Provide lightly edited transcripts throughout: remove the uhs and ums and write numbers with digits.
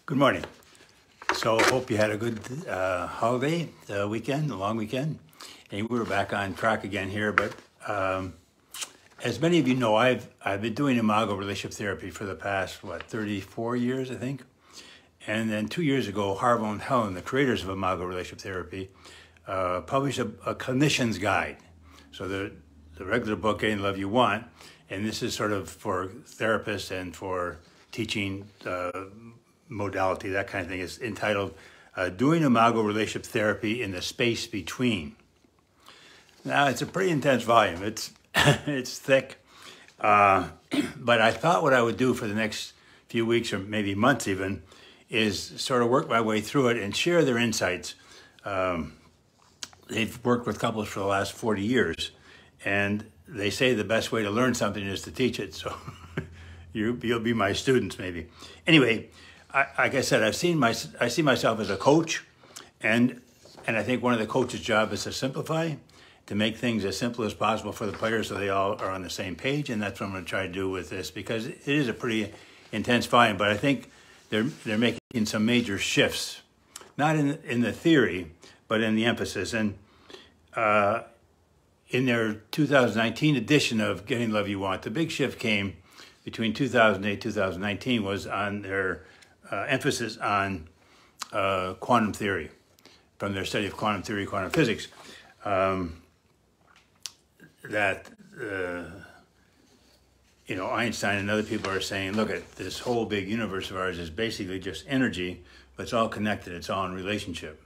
Good morning. So hope you had a good holiday weekend, a long weekend. And we're back on track again here. But as many of you know, I've been doing Imago relationship therapy for the past, 34 years, I think. And then 2 years ago, Harville and Helen, the creators of Imago relationship therapy, published a clinician's guide. So the regular book, Getting the Love You Want, and this is sort of for therapists and for teaching modality, that kind of thing. It's entitled Doing Imago Relationship Therapy in the Space Between. Now, it's a pretty intense volume. It's it's thick, but I thought what I would do for the next few weeks or maybe months even is sort of work my way through it and share their insights. They've worked with couples for the last 40 years, and they say the best way to learn something is to teach it. So you'll be my students maybe. Anyway, like I said, I see myself as a coach, and I think one of the coach's job is to simplify, to make things as simple as possible for the players so they all are on the same page, and that's what I'm going to try to do with this, because it is a pretty intense volume, but I think they're making some major shifts, not in the theory, but in the emphasis. And in their 2019 edition of Getting the Love You Want, the big shift came between 2008 and 2019 was on their emphasis on quantum theory, from their study of quantum theory, quantum physics. Einstein and other people are saying, look, at this whole big universe of ours is basically just energy, but it's all connected, it's all in relationship.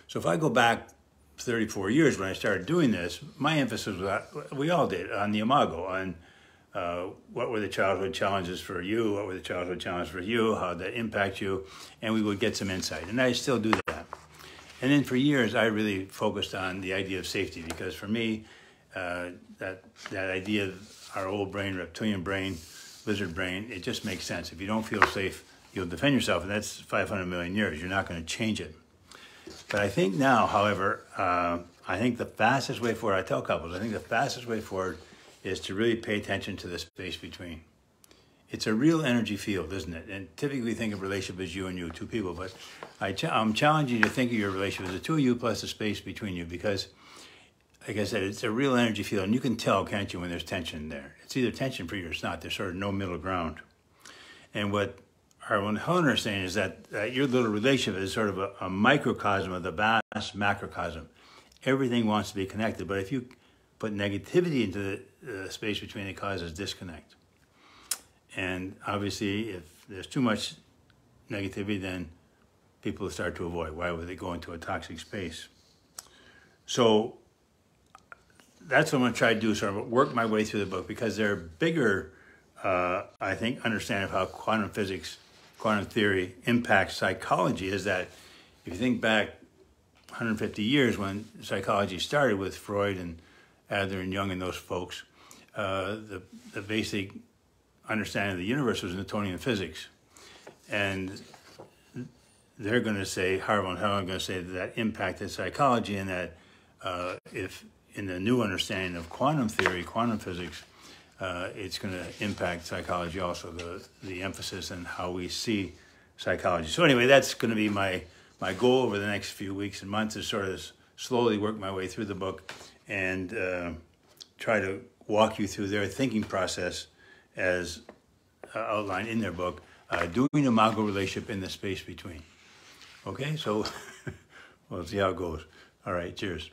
So if I go back 34 years when I started doing this, my emphasis was, we all did, on the Imago, on what were the childhood challenges for you, what were the childhood challenges for you, how did that impact you, and we would get some insight. And I still do that. And then for years, I really focused on the idea of safety, because for me, that idea of our old brain, reptilian brain, lizard brain, it just makes sense. If you don't feel safe, you'll defend yourself, and that's 500 million years. You're not going to change it. But I think now, however, I think the fastest way forward, I tell couples, I think the fastest way forward is to really pay attention to the space between. It's a real energy field, isn't it? And typically we think of relationship as you and you, two people, but I'm challenging you to think of your relationship as the two of you plus the space between you, because, like I said, it's a real energy field, and you can tell, can't you, when there's tension there. It's either tension for you or it's not. There's sort of no middle ground. And what Harville and Helen are saying is that your little relationship is sort of a microcosm of the vast macrocosm. Everything wants to be connected, but if you put negativity into the space between, it causes disconnect. And obviously, if there's too much negativity, then people will start to avoid. Why would they go into a toxic space? So that's what I'm going to try to do, sort of work my way through the book, because they're bigger, I think, understanding of how quantum physics, quantum theory impacts psychology is that if you think back 150 years when psychology started with Freud and Adler and Jung and those folks, the basic understanding of the universe was Newtonian physics. And they're going to say, Harville and Helen are going to say that impacted psychology, and that if in the new understanding of quantum theory, quantum physics, it's going to impact psychology also, the emphasis on how we see psychology. So anyway, that's going to be my goal over the next few weeks and months, is sort of slowly work my way through the book and try to walk you through their thinking process as outlined in their book, Doing Imago Relationship in the Space Between. Okay, so we'll see how it goes. All right, cheers.